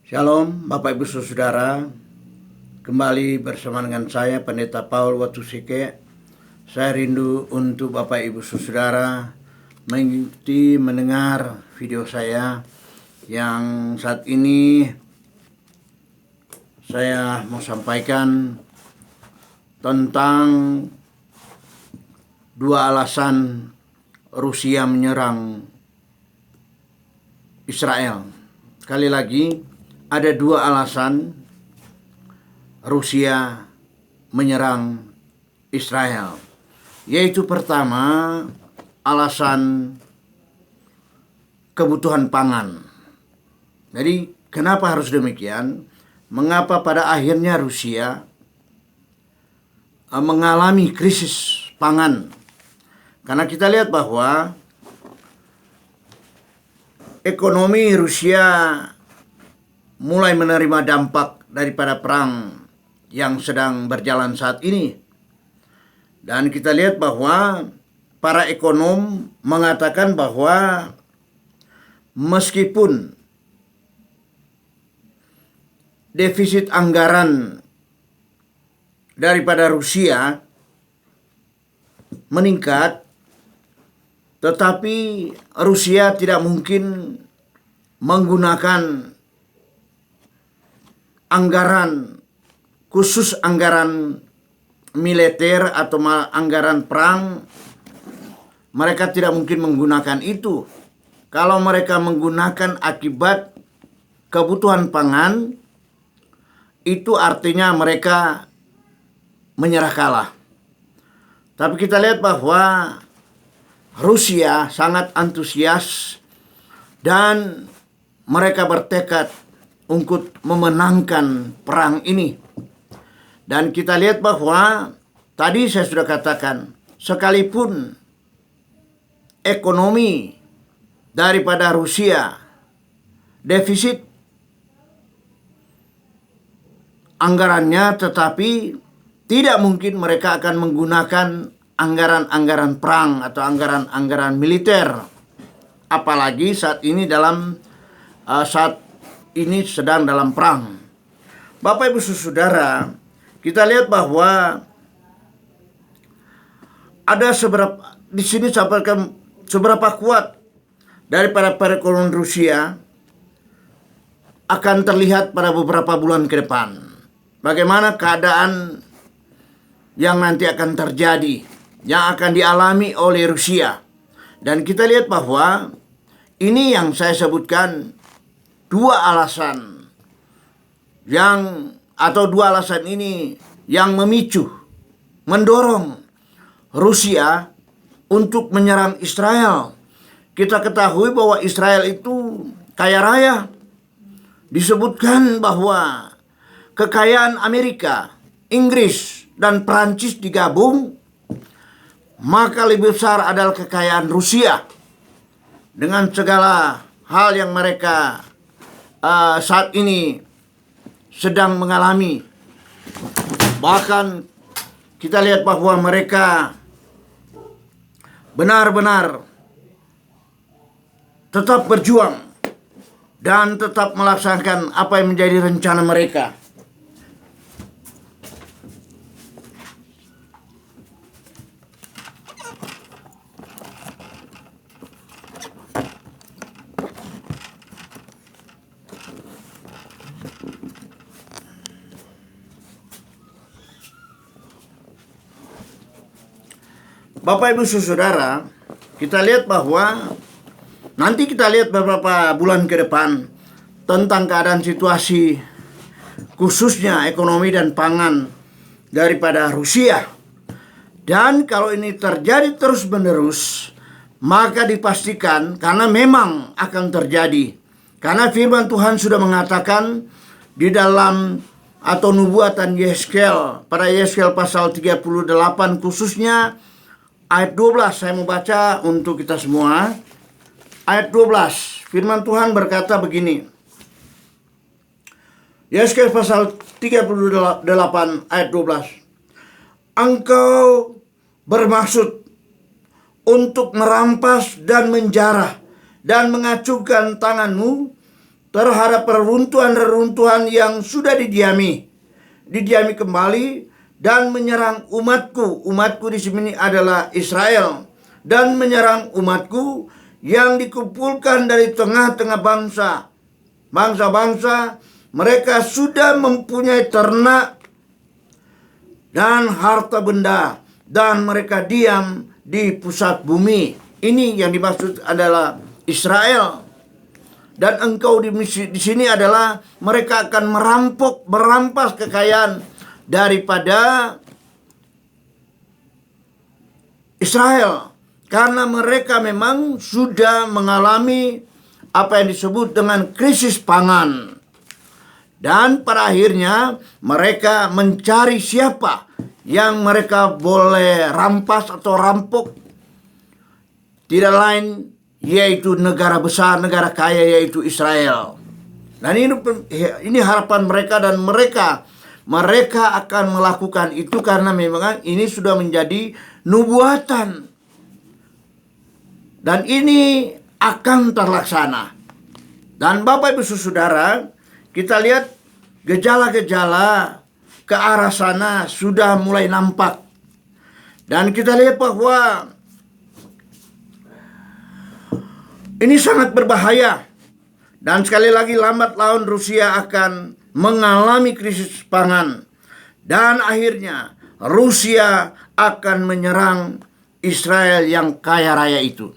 Shalom Bapak Ibu Saudara, kembali bersama dengan saya Pendeta Paul Watusike. Saya rindu untuk Bapak Ibu Saudara mengikuti mendengar video saya yang saat ini saya mau sampaikan tentang dua alasan Rusia menyerang Israel. Sekali lagi, ada dua alasan Rusia menyerang Israel. Yaitu pertama, alasan kebutuhan pangan. Jadi kenapa harus demikian? Mengapa pada akhirnya Rusia mengalami krisis pangan? Karena kita lihat bahwa ekonomi Rusia mulai menerima dampak daripada perang yang sedang berjalan saat ini. Dan kita lihat bahwa para ekonom mengatakan bahwa meskipun defisit anggaran daripada Rusia meningkat, tetapi Rusia tidak mungkin menggunakan anggaran khusus, anggaran militer atau anggaran perang. Mereka tidak mungkin menggunakan itu. Kalau mereka menggunakan akibat kebutuhan pangan, itu artinya mereka menyerah kalah. Tapi kita lihat bahwa Rusia sangat antusias dan mereka bertekad untuk memenangkan perang ini. Dan kita lihat bahwa tadi saya sudah katakan, sekalipun ekonomi daripada Rusia defisit anggarannya, tetapi tidak mungkin mereka akan menggunakan anggaran-anggaran perang atau anggaran-anggaran militer. Apalagi saat ini sedang dalam perang. Bapak Ibu Saudara, kita lihat bahwa ada di sini sampaikan seberapa kuat daripada perekonomian Rusia akan terlihat pada beberapa bulan ke depan. Bagaimana keadaan yang nanti akan terjadi, yang akan dialami oleh Rusia. Dan kita lihat bahwa ini yang saya sebutkan dua alasan ini yang memicu, mendorong Rusia untuk menyerang Israel. Kita ketahui bahwa Israel itu kaya raya. Disebutkan bahwa kekayaan Amerika, Inggris, dan Prancis digabung, maka lebih besar adalah kekayaan Rusia. Dengan segala hal yang mereka saat ini sedang mengalami. Bahkan kita lihat bahwa mereka benar-benar tetap berjuang dan tetap melaksanakan apa yang menjadi rencana mereka. Bapak Ibu Saudara, kita lihat bahwa nanti kita lihat beberapa bulan ke depan tentang keadaan situasi khususnya ekonomi dan pangan daripada Rusia. Dan kalau ini terjadi terus-menerus, maka dipastikan, karena memang akan terjadi. Karena firman Tuhan sudah mengatakan di dalam atau nubuatan Yeskel, pada Yeskel pasal 38 khususnya ayat 12, saya mau baca untuk kita semua. Ayat 12, firman Tuhan berkata begini. Yeskel pasal 38 ayat 12. Engkau bermaksud untuk merampas dan menjarah dan mengacungkan tanganmu terhadap reruntuhan-reruntuhan yang sudah didiami kembali, dan menyerang umatku. Umatku di sini adalah Israel, dan menyerang umatku yang dikumpulkan dari tengah-tengah bangsa-bangsa. Mereka sudah mempunyai ternak dan harta benda, dan mereka diam di pusat bumi. Ini yang dimaksud adalah Israel. Dan engkau di sini adalah mereka akan merampas kekayaan daripada Israel, karena mereka memang sudah mengalami apa yang disebut dengan krisis pangan. Dan pada akhirnya mereka mencari siapa yang mereka boleh rampas atau rampok. Tidak lain yaitu negara besar, negara kaya, yaitu Israel. Dan ini harapan mereka, dan mereka akan melakukan itu karena memang ini sudah menjadi nubuatan. Dan ini akan terlaksana. Dan Bapak Ibu Saudara, kita lihat gejala-gejala ke arah sana sudah mulai nampak. Dan kita lihat bahwa ini sangat berbahaya. Dan sekali lagi, lambat laun Rusia akan mengalami krisis pangan. Dan akhirnya Rusia akan menyerang Israel yang kaya raya itu.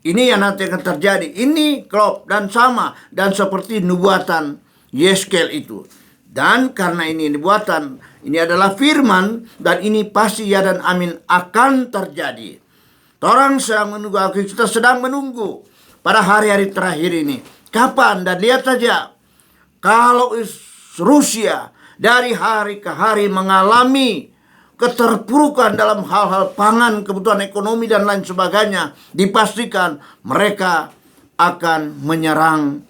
Ini yang nanti akan terjadi. Ini klop dan sama, dan seperti nubuatan Yeskel itu. Dan karena ini nubuatan, ini adalah firman, dan ini pasti ya dan amin akan terjadi. Orang sedang menunggu, kita sedang menunggu pada hari-hari terakhir ini. Kapan? Dan lihat saja, kalau Rusia dari hari ke hari mengalami keterpurukan dalam hal-hal pangan, kebutuhan ekonomi, dan lain sebagainya, dipastikan mereka akan menyerang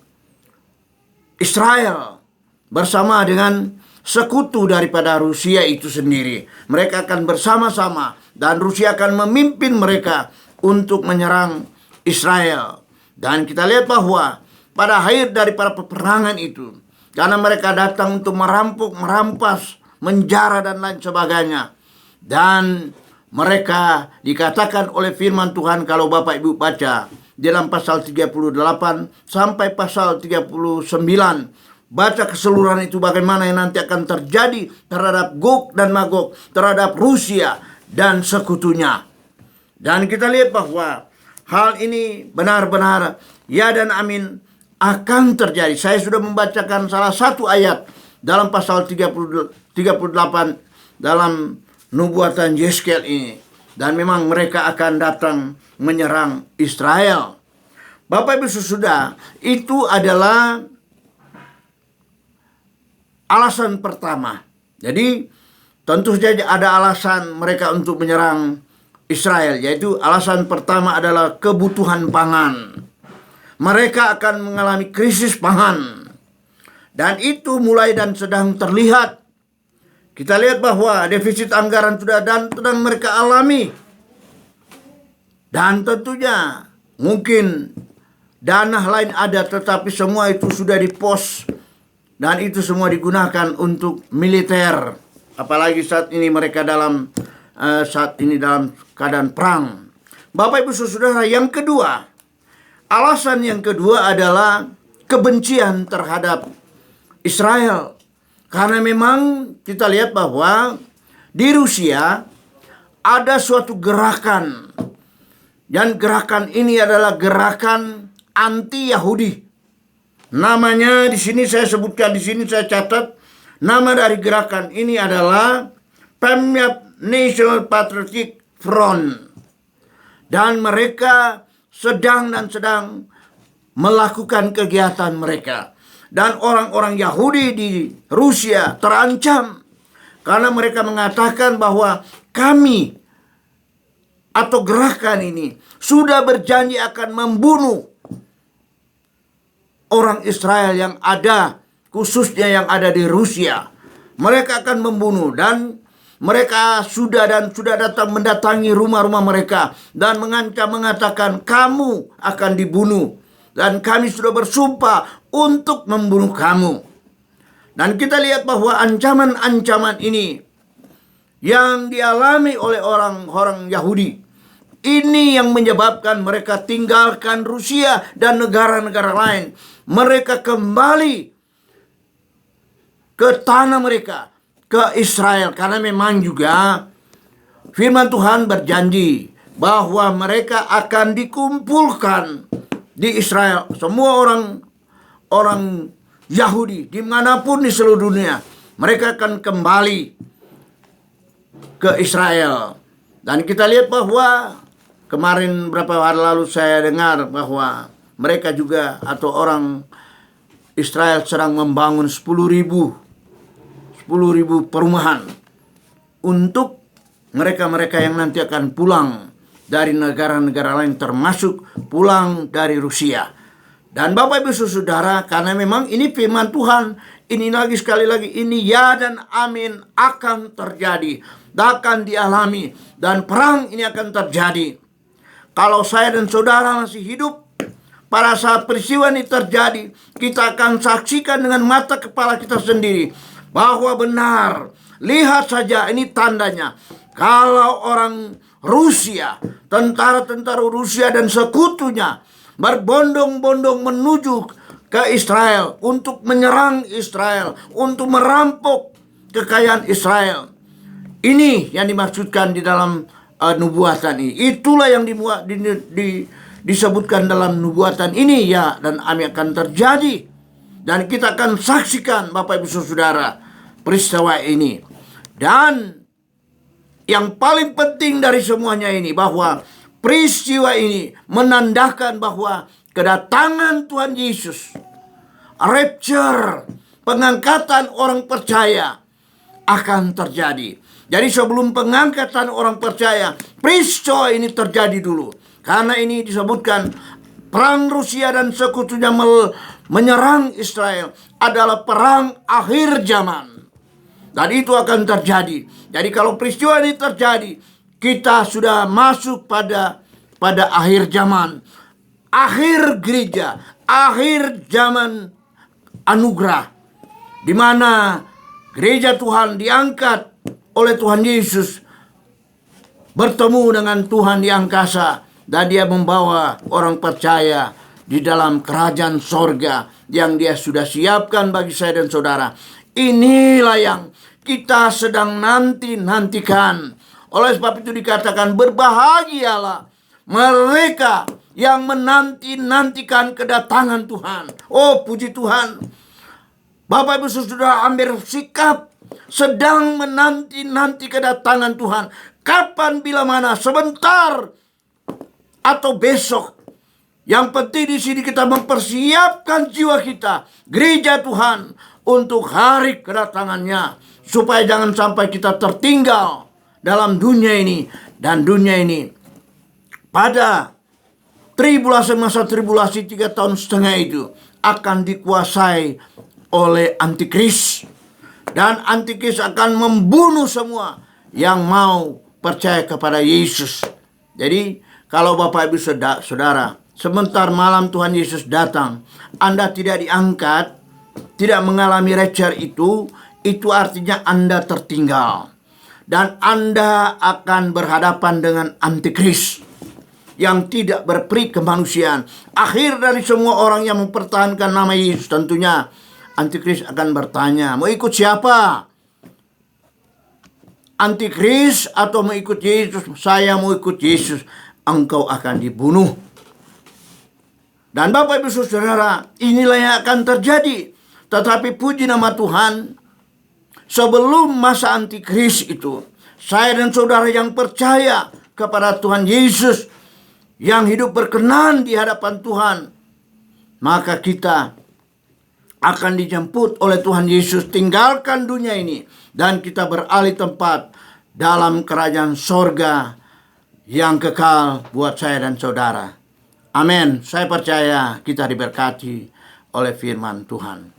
Israel bersama dengan sekutu daripada Rusia itu sendiri. Mereka akan bersama-sama, dan Rusia akan memimpin mereka untuk menyerang Israel. Dan kita lihat bahwa pada akhir daripada peperangan itu, karena mereka datang untuk merampok, merampas, menjara, dan lain sebagainya. Dan mereka dikatakan oleh firman Tuhan, kalau Bapak Ibu baca dalam pasal 38 sampai pasal 39, baca keseluruhan itu bagaimana yang nanti akan terjadi terhadap Gog dan Magog, terhadap Rusia dan sekutunya. Dan kita lihat bahwa hal ini benar-benar ya dan amin akan terjadi. Saya sudah membacakan salah satu ayat dalam pasal 38 dalam nubuatan Yeskel ini. Dan memang mereka akan datang menyerang Israel. Bapak Ibu Saudara, itu adalah alasan pertama. Jadi tentu saja ada alasan mereka untuk menyerang Israel, yaitu alasan pertama adalah kebutuhan pangan. Mereka akan mengalami krisis pangan, dan itu mulai dan sedang terlihat. Kita lihat bahwa defisit anggaran sudah dan sedang mereka alami. Dan tentunya mungkin dana lain ada, tetapi semua itu sudah dipos, dan itu semua digunakan untuk militer. Apalagi saat ini mereka dalam keadaan perang. Bapak Ibu Saudara, yang kedua, alasan yang kedua adalah kebencian terhadap Israel. Karena memang kita lihat bahwa di Rusia ada suatu gerakan, dan gerakan ini adalah gerakan anti-Yahudi. Namanya di sini saya sebutkan, di sini saya catat, nama dari gerakan ini adalah Pemyap National Patriotic Front. Dan mereka sedang melakukan kegiatan mereka. Dan orang-orang Yahudi di Rusia terancam karena mereka mengatakan bahwa kami atau gerakan ini sudah berjanji akan membunuh orang Israel yang ada, khususnya yang ada di Rusia. Mereka akan membunuh, dan mereka sudah datang mendatangi rumah-rumah mereka dan mengancam, mengatakan kamu akan dibunuh. dan kami sudah bersumpah untuk membunuh kamu. Dan kita lihat bahwa ancaman-ancaman ini yang dialami oleh orang-orang Yahudi, ini yang menyebabkan mereka tinggalkan Rusia dan negara-negara lain. Mereka kembali ke tanah mereka, ke Israel. Karena memang juga firman Tuhan berjanji bahwa mereka akan dikumpulkan di Israel. Semua orang Yahudi dimanapun di seluruh dunia, mereka akan kembali ke Israel. Dan kita lihat bahwa kemarin beberapa hari lalu saya dengar bahwa mereka juga atau orang Israel sedang membangun 10.000 perumahan untuk mereka-mereka yang nanti akan pulang dari negara-negara lain, termasuk pulang dari Rusia. Dan Bapak Ibu Saudara, karena memang ini firman Tuhan, ini lagi sekali lagi, ini ya dan amin akan terjadi, akan dialami, dan perang ini akan terjadi. Kalau saya dan saudara masih hidup pada saat peristiwa ini terjadi, kita akan saksikan dengan mata kepala kita sendiri bahwa benar, lihat saja ini tandanya. Kalau orang Rusia, tentara-tentara Rusia dan sekutunya berbondong-bondong menuju ke Israel untuk menyerang Israel, untuk merampok kekayaan Israel. Ini yang dimaksudkan di dalam nubuatan ini. Itulah yang disebutkan dalam nubuatan ini, ya dan amin akan terjadi. Dan kita akan saksikan Bapak Ibu Saudara peristiwa ini. Dan yang paling penting dari semuanya ini, bahwa peristiwa ini menandakan bahwa kedatangan Tuhan Yesus, rapture, pengangkatan orang percaya akan terjadi. Jadi sebelum pengangkatan orang percaya, peristiwa ini terjadi dulu. Karena ini disebutkan perang Rusia dan sekutunya menyerang Israel adalah perang akhir zaman. Dan itu akan terjadi. Jadi kalau peristiwa ini terjadi, kita sudah masuk pada akhir zaman, akhir gereja, akhir zaman anugerah, di mana gereja Tuhan diangkat oleh Tuhan Yesus, bertemu dengan Tuhan di angkasa, dan dia membawa orang percaya di dalam kerajaan sorga yang dia sudah siapkan bagi saya dan saudara. Inilah yang kita sedang nantikan. Oleh sebab itu dikatakan, berbahagialah mereka yang menantikan kedatangan Tuhan. Oh, puji Tuhan. Bapak Ibu Saudara, ambil sikap sedang menanti kedatangan Tuhan. Kapan, bila mana, sebentar atau besok. Yang penting di sini kita mempersiapkan jiwa kita, gereja Tuhan, untuk hari kedatangannya, supaya jangan sampai kita tertinggal dalam dunia ini. Dan dunia ini pada masa tribulasi 3,5 tahun itu akan dikuasai oleh antikris. Dan antikris akan membunuh semua yang mau percaya kepada Yesus. Jadi kalau Bapak Ibu Saudara, sebentar malam Tuhan Yesus datang, Anda tidak diangkat, tidak mengalami rapture itu artinya Anda tertinggal. Dan Anda akan berhadapan dengan antikris yang tidak berperi kemanusiaan. Akhir dari semua orang yang mempertahankan nama Yesus, tentunya antikris akan bertanya, mau ikut siapa? Antikris atau mau ikut Yesus? Saya mau ikut Yesus. Engkau akan dibunuh. Dan Bapak Ibu Saudara, inilah yang akan terjadi. Tetapi puji nama Tuhan, sebelum masa antikris itu, saya dan saudara yang percaya kepada Tuhan Yesus, yang hidup berkenan di hadapan Tuhan, maka kita akan dijemput oleh Tuhan Yesus, tinggalkan dunia ini, dan kita beralih tempat dalam kerajaan sorga yang kekal buat saya dan saudara. Amin. Saya percaya kita diberkati oleh firman Tuhan.